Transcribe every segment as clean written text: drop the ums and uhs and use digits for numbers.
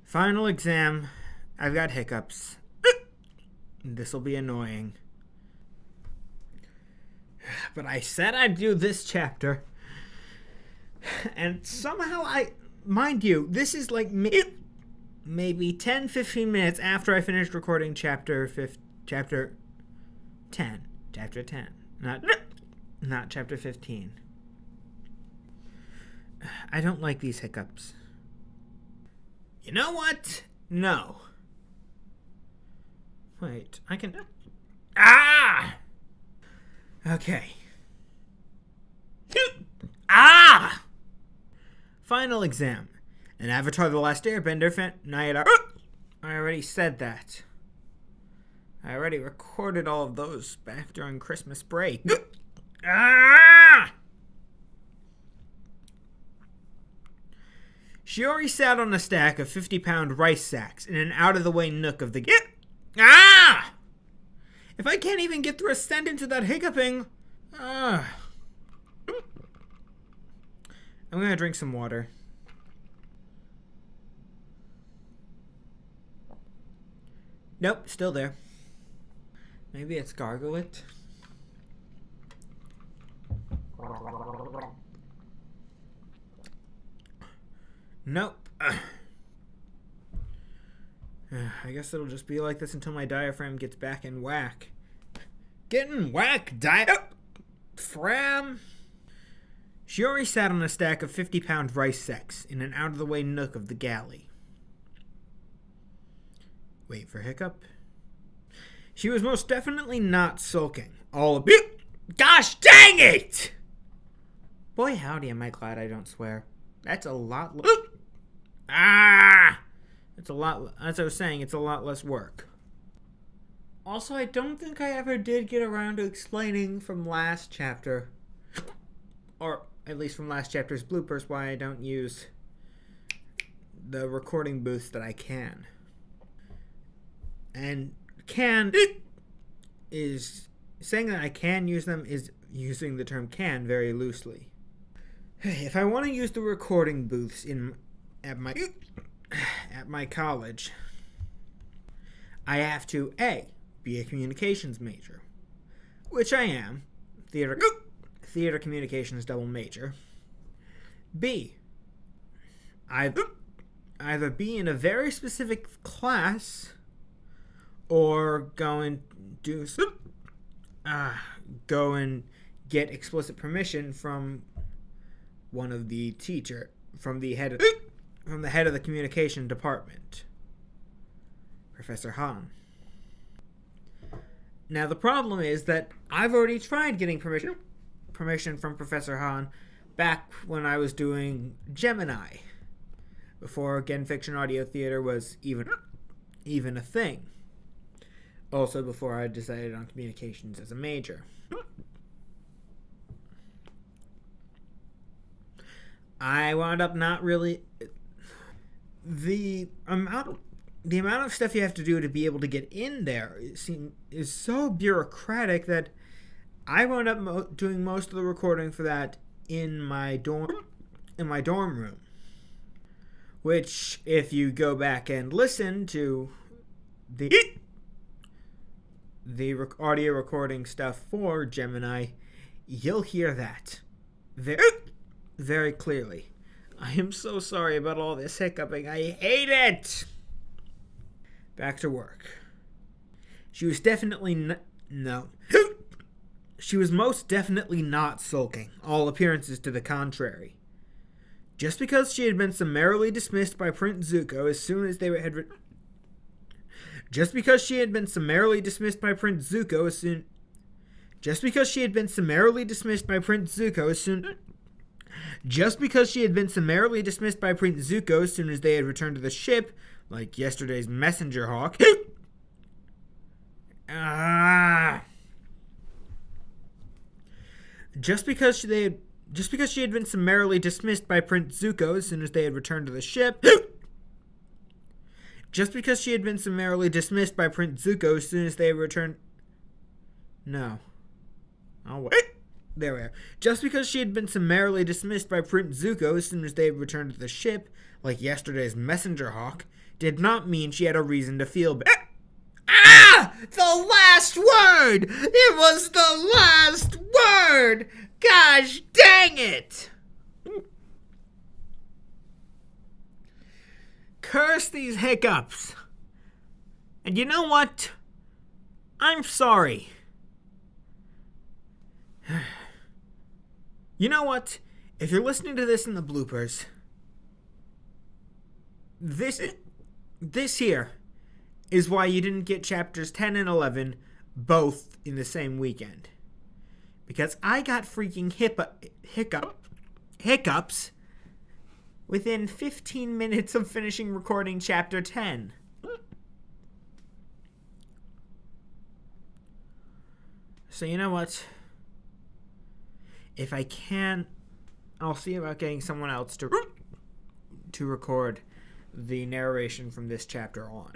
Final exam. I've got hiccups. This'll be annoying. But I said I'd do this chapter. And somehow mind you, this is like maybe 10-15 minutes after I finished recording chapter 10. Chapter 10. Not chapter 15. I don't like these hiccups. You know what? No. Wait, I can... Ah! Okay. Ah! Final exam. An Avatar: The Last Airbender Narrator. I already said that. I already recorded all of those back during Christmas break. Ah! Shiori sat on a stack of 50-pound rice sacks in an out-of-the-way nook of the... Ah! If I can't even get through a sentence without hiccuping... I'm gonna drink some water. Nope, still there. Maybe it's gargle it. Nope. I guess it'll just be like this until my diaphragm gets back in whack. Getting whack, diaphragm! Shiori sat on a stack of 50-pound rice sacks in an out-of-the-way nook of the galley. Wait for hiccup. She was most definitely not sulking. All a bit. Gosh dang it! Boy, howdy, am I glad I don't swear. That's a lot. It's a lot. As I was saying, it's a lot less work. Also, I don't think I ever did get around to explaining from last chapter, or at least from last chapter's bloopers, why I don't use the recording booths that I can. And can is saying that I can use them is using the term can very loosely. If I want to use the recording booths at my college, I have to A, be a communications major, which I am, theater communications double major. B, either be in a very specific class or go and get explicit permission from one of the from the head of the communication department, Professor Han. Now the problem is that I've already tried getting permission from Professor Han back when I was doing Gemini, before Gennfiction Audio Theatre was even a thing. Also before I decided on communications as a major. I wound up not really... The amount of stuff you have to do to be able to get in there is so bureaucratic that I wound up doing most of the recording for that in my dorm room. Which, if you go back and listen to the audio recording stuff for Gemini, you'll hear that very clearly. I am so sorry about all this hiccuping. I hate it! Back to work. She was definitely She was most definitely not sulking, all appearances to the contrary. Just because she had been summarily dismissed by Prince Zuko as soon as they had Just because she had been summarily dismissed by Prince Zuko as soon Just because she had been summarily dismissed by Prince Zuko as soon as they had returned to the ship, like yesterday's messenger hawk. Just because she had been summarily dismissed by Prince Zuko as soon as they had returned to the ship. Just because she had been summarily dismissed by Prince Zuko as soon as they had returned... No. Oh, wait. There we are. Just because she had been summarily dismissed by Prince Zuko as soon as they had returned to the ship, like yesterday's messenger hawk, did not mean she had a reason to feel bad. Ah! The last word! It was the last word! Gosh dang it! Curse these hiccups. And you know what? I'm sorry. You know what? If you're listening to this in the bloopers, this here is why you didn't get chapters 10 and 11 both in the same weekend. Because I got freaking hiccups within 15 minutes of finishing recording chapter 10. So you know what? If I can, I'll see about getting someone else to record the narration from this chapter on.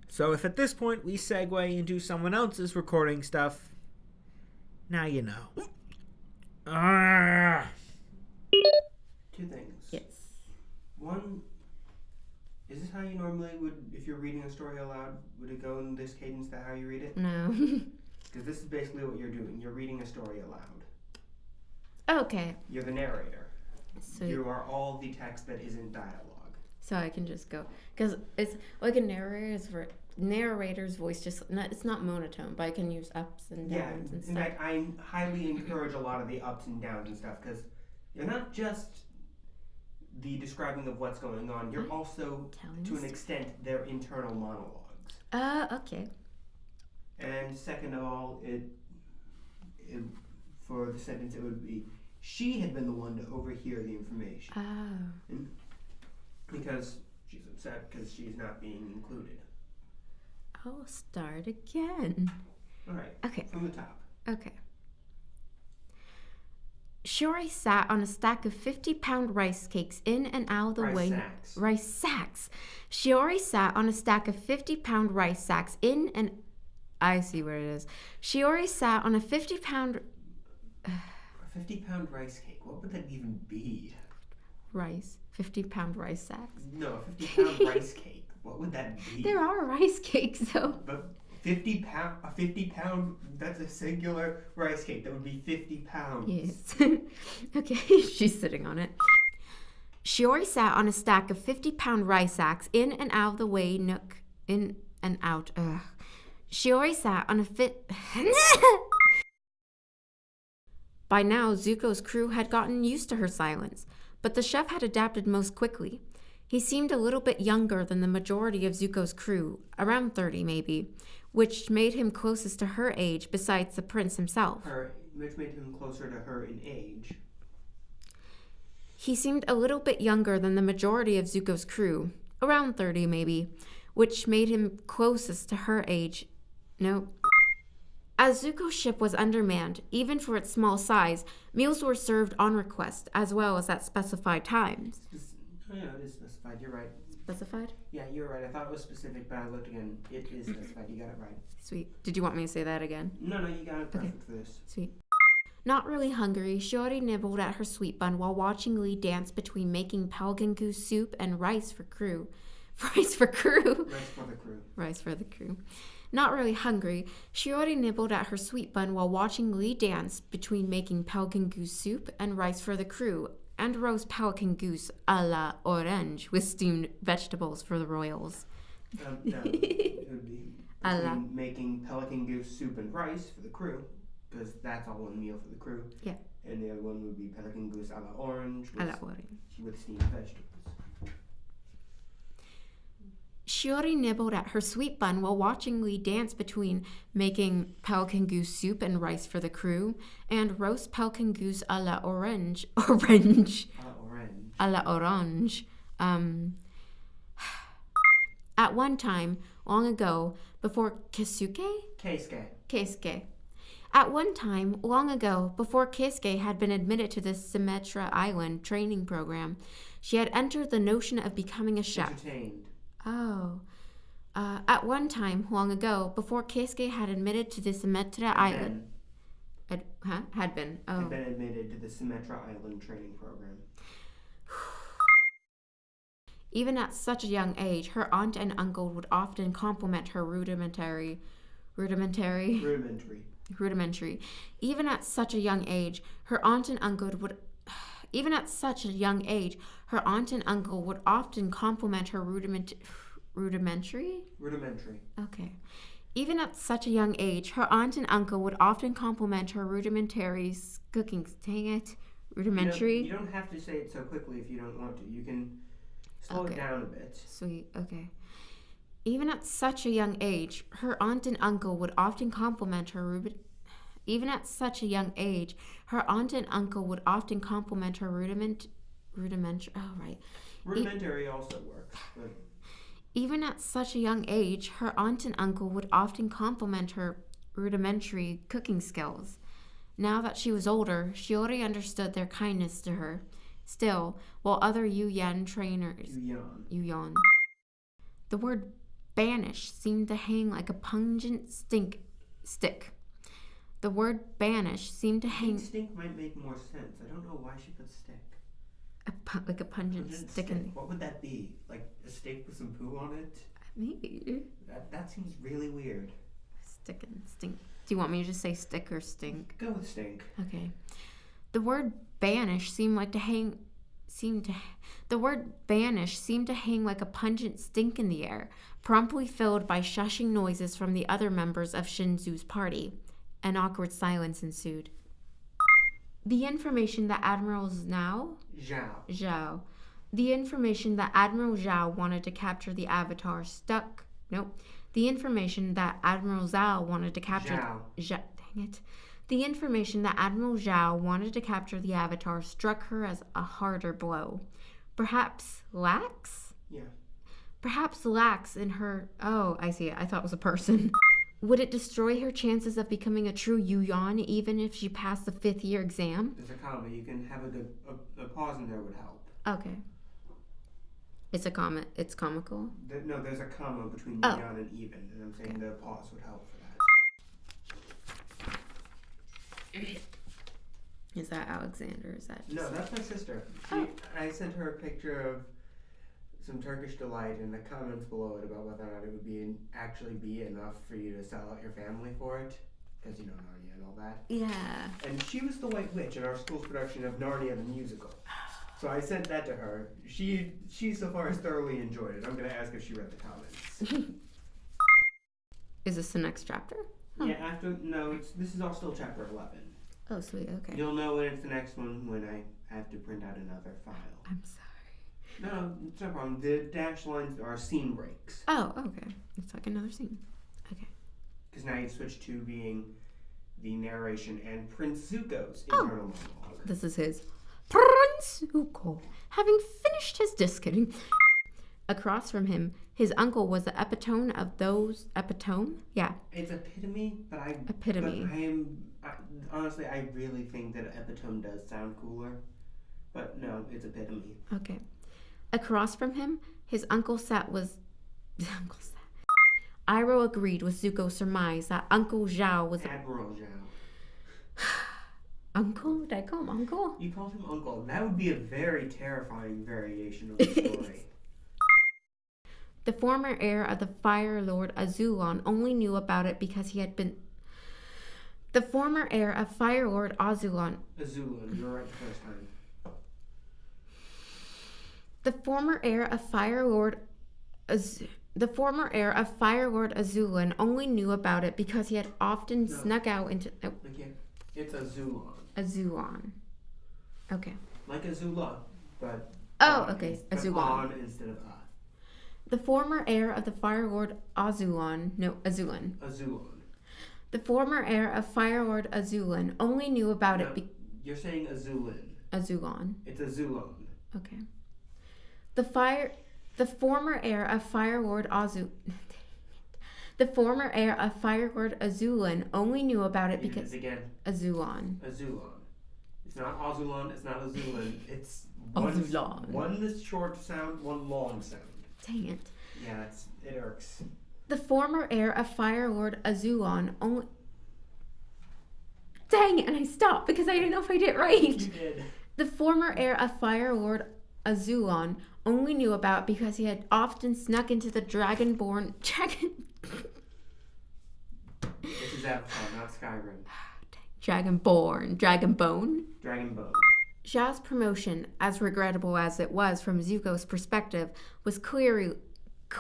So if at this point we segue into someone else's recording stuff, now you know. Two things. Yes. One, is this how you normally would, if you're reading a story aloud, would it go in this cadence that how you read it? No. Because this is basically what you're doing. You're reading a story aloud. Okay. You're the narrator. So you are all the text that isn't dialogue. So I can just go, because it's like a narrator's voice. Just it's not monotone, but I can use ups and downs and stuff. In fact, I highly encourage a lot of the ups and downs and stuff, because you're not just the describing of what's going on. You're also, to an extent, their internal monologues. Okay. And second of all, it for the sentence, it would be, she had been the one to overhear the information. And because she's upset because she's not being included. I'll start again. All right. Okay. From the top. Okay. Shiori sat on a stack of 50-pound rice cakes in and out of the way. Rice sacks. Shiori sat on a stack of 50-pound rice sacks in and... I see where it is. Shiori sat on a 50-pound... A 50-pound rice cake. What would that even be? Rice. 50-pound rice sacks. No, a 50-pound rice cake. What would that be? There are rice cakes, though. But a 50-pound, that's a singular rice cake. That would be 50 pounds. Yes. Okay, she's sitting on it. Shiori sat on a stack of 50-pound rice sacks in and out of the way nook. In and out. Ugh. Shiori sat on a By now, Zuko's crew had gotten used to her silence, but the chef had adapted most quickly. He seemed a little bit younger than the majority of Zuko's crew, around 30 maybe, which made him closest to her age besides the prince himself. Which made him closer to her in age. He seemed a little bit younger than the majority of Zuko's crew, around 30 maybe, which made him closest to her age. No. As Zuko's ship was undermanned, even for its small size, meals were served on request, as well as at specified times. Yeah, it is specified. You're right. Specified? Yeah, you're right. I thought it was specific, but I looked again. It is specified. You got it right. Sweet. Did you want me to say that again? No, you got it perfect for this. Sweet. Not really hungry, Shiori nibbled at her sweet bun while watching Lee dance between making pelican goose soup and rice for crew. Rice for crew? Rice for the crew. Rice for the crew. Not really hungry, Shiori nibbled at her sweet bun while watching Lee dance between making pelican goose soup and rice for the crew, and roast pelican goose a la orange with steamed vegetables for the royals. No, it would be making pelican goose soup and rice for the crew, because that's all one meal for the crew. Yeah. And the other one would be pelican goose a la orange with steamed vegetables. Shiori nibbled at her sweet bun while watching Lee dance between making pelican goose soup and rice for the crew and roast pelican goose a la orange. A la orange. At one time, long ago, before Keisuke. At one time, long ago, before Keisuke had been admitted to the Symmetra Island training program, she had entered the notion of becoming a chef. Entertained. Oh. At one time, long ago, before Keisuke had admitted to the Symmetra Island... Had been. Oh. Had been admitted to the Symmetra Island training program. Even at such a young age, her aunt and uncle would often compliment her rudimentary. Even at such a young age, her aunt and uncle would often compliment her rudimentary. Okay. Even at such a young age, her aunt and uncle would often compliment her rudimentary cooking. Dang it. Rudimentary. You don't have to say it so quickly if you don't want to. You can slow it down a bit. Sweet. Okay. Even at such a young age, her aunt and uncle would often compliment her rudimentary. Oh, right. Rudimentary also works. But... Even at such a young age, her aunt and uncle would often compliment her rudimentary cooking skills. Now that she was older, Shiori understood their kindness to her. Still, while other Yuyan trainers... Yuyan. The word banish seemed to hang like a pungent stick. The word banish seemed to hang... Stink might make more sense. I don't know why she put stick. Like a pungent stick. What would that be? Like a steak with some poo on it? Maybe. That seems really weird. Stick and stink. Do you want me to just say stick or stink? Go with stink. Okay. The word banish seemed to hang like a pungent stink in the air, promptly filled by shushing noises from the other members of Shinzu's party. An awkward silence ensued. The information that Admiral Zhao wanted to capture the Avatar stuck. Nope. The information that Admiral Zhao wanted to capture. The information that Admiral Zhao wanted to capture the Avatar struck her as a harder blow. Perhaps lax? Yeah. Perhaps lax in her. Oh, I see it. I thought it was a person. Would it destroy her chances of becoming a true Yuyan even if she passed the 5th year exam? There's a comma. You can have a pause in there would help. Okay. It's a comma. It's comical? No, there's a comma between Yuyan and even, and I'm saying the pause would help for that. Is that Alexander? Is that No, that's my sister. I sent her a picture of some Turkish delight and the comments below it about whether or not it would actually be enough for you to sell out your family for it. Because, you know, Narnia and all that. Yeah. And she was the White Witch in our school's production of Narnia the Musical. So I sent that to her. She so far has thoroughly enjoyed it. I'm going to ask if she read the comments. Is this the next chapter? Yeah, this is all still chapter 11. Oh, sweet, okay. You'll know when it's the next one when I have to print out another file. I'm sorry. No, it's no problem. The dash lines are scene breaks. Oh, okay. It's like another scene. Okay. Because now you switch to being the narration and Prince Zuko's internal monologue. This is his Prince Zuko, having finished his discing. Across from him, his uncle was the epitome of those... Epitome? Yeah. It's epitome, but honestly, I really think that epitome does sound cooler. But no, it's epitome. Okay. Across from him, his uncle sat was... Iroh agreed with Zuko's surmise that Uncle Zhao was... Admiral Zhao. Uncle? Did I call him Uncle? You called him Uncle. That would be a very terrifying variation of the story. The former heir of the Fire Lord Azulon only knew about it because he had been... The former heir of Fire Lord Azulon... Azulon, you were right the first time. The former heir of Fire Lord Azulon only knew about it because he had often snuck out into... Oh. Okay. It's Azulon. Azulon. Okay. Like Azula, but... Oh, okay. Azulon. On instead of The former heir of the Fire Lord Azulon... No, Azulon. Azulon. The former heir of Fire Lord Azulon only knew about it... You're saying Azulon. Azulon. It's Azulon. Okay. The former heir of Fire Lord Azulon... The former heir of Fire Lord Azulon only knew about it because... Again. Azulon. Azulon. It's not Azulon, it's not Azulon. It's Azulon. One short sound, one long sound. Dang it. Yeah, it irks. The former heir of Fire Lord Azulon only... Dang it, and I stopped because I didn't know if I did it right. You did. The former heir of Fire Lord Azulon only knew about because he had often snuck into the dragon. This is Avatar, not Skyrim. Dragonbone. Dragonbone. Zhao's promotion, as regrettable as it was from Zuko's perspective, was clearly.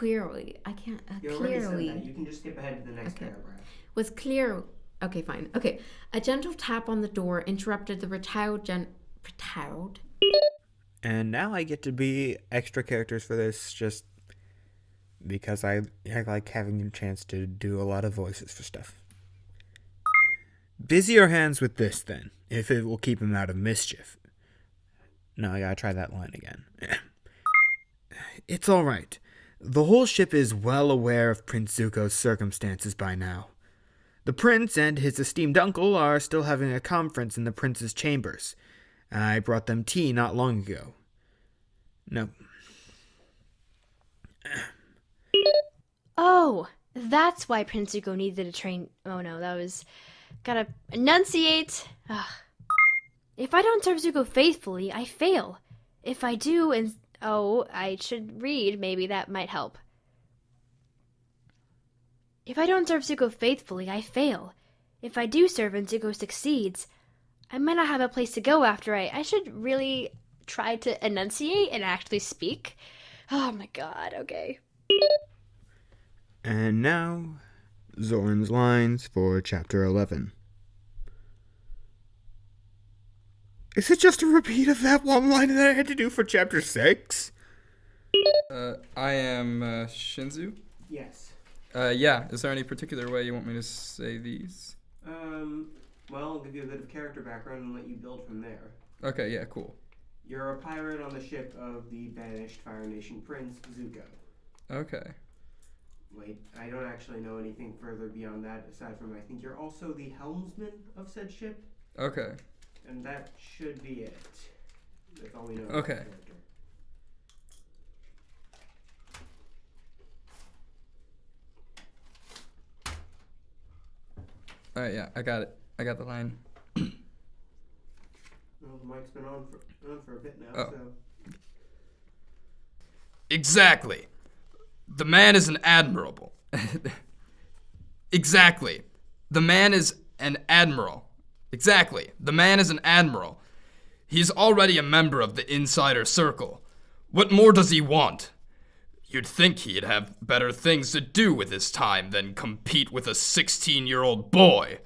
You already said that. You can just skip ahead to the next paragraph. Was clear. Okay, fine. Okay, a gentle tap on the door interrupted the retired. And now I get to be extra characters for this, just because I like having a chance to do a lot of voices for stuff. Busy your hands with this, then, if it will keep him out of mischief. No, I gotta try that line again. It's all right. The whole ship is well aware of Prince Zuko's circumstances by now. The prince and his esteemed uncle are still having a conference in the prince's chambers. I brought them tea not long ago. No. Oh, that's why Prince Zuko needed a train. Oh no, that was... Gotta enunciate. Ugh. If I don't serve Zuko faithfully, I fail. If I do, and... Oh, I should read. Maybe that might help. If I don't serve Zuko faithfully, I fail. If I do serve and Zuko succeeds, I might not have a place to go after I should really try to enunciate and actually speak. Oh my god, okay. And now, Zorin's lines for Chapter 11. Is it just a repeat of that one line that I had to do for Chapter 6? I am Shinzu. Yes. Yeah. Is there any particular way you want me to say these? Well, I'll give you a bit of character background and let you build from there. Okay, yeah, cool. You're a pirate on the ship of the banished Fire Nation Prince, Zuko. Okay. Wait, I don't actually know anything further beyond that, aside from I think you're also the helmsman of said ship. Okay. And that should be it. That's all we know. Okay. About the character. Alright, yeah, I got it. I got the line. Well, the mic's been on for a bit now, Oh. so... Exactly. The man is an admirable. Exactly. The man is an admiral. Exactly. The man is an admiral. He's already a member of the insider circle. What more does he want? You'd think he'd have better things to do with his time than compete with a 16-year-old boy.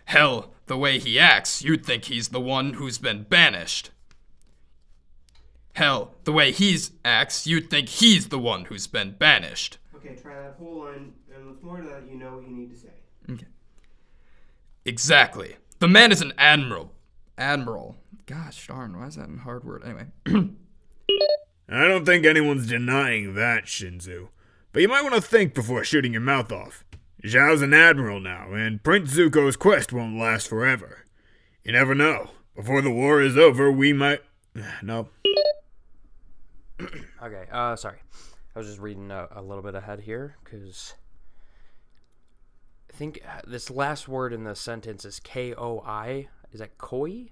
Hell, the way he acts, you'd think he's the one who's been banished. Hell, the way he acts, you'd think he's the one who's been banished. Okay, try that whole line, and with more to that, you know what you need to say. Okay. Exactly. The man is an admiral. Admiral. Gosh darn, why is that a hard word? Anyway. I don't think anyone's denying that, Shinzu. But you might want to think before shooting your mouth off. Zhao's an admiral now, and Prince Zuko's quest won't last forever. You never know. Before the war is over, we might... No. Okay, sorry. I was just reading a little bit ahead here, because I think this last word in the sentence is K-O-I. Is that koi?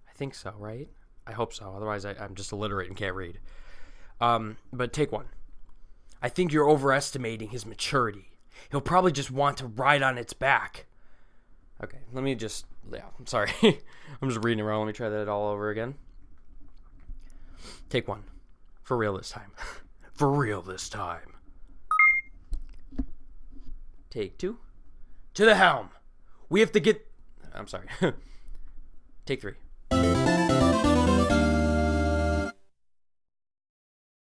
I think so, right? I hope so. Otherwise, I'm just illiterate and can't read. But take one. I think you're overestimating his maturity. He'll probably just want to ride on its back. Okay, let me just... Yeah, I'm sorry. I'm just reading around. Let me try that all over again. Take one. For real this time. For real this time. Take two. To the helm. We have to get... I'm sorry. Take three.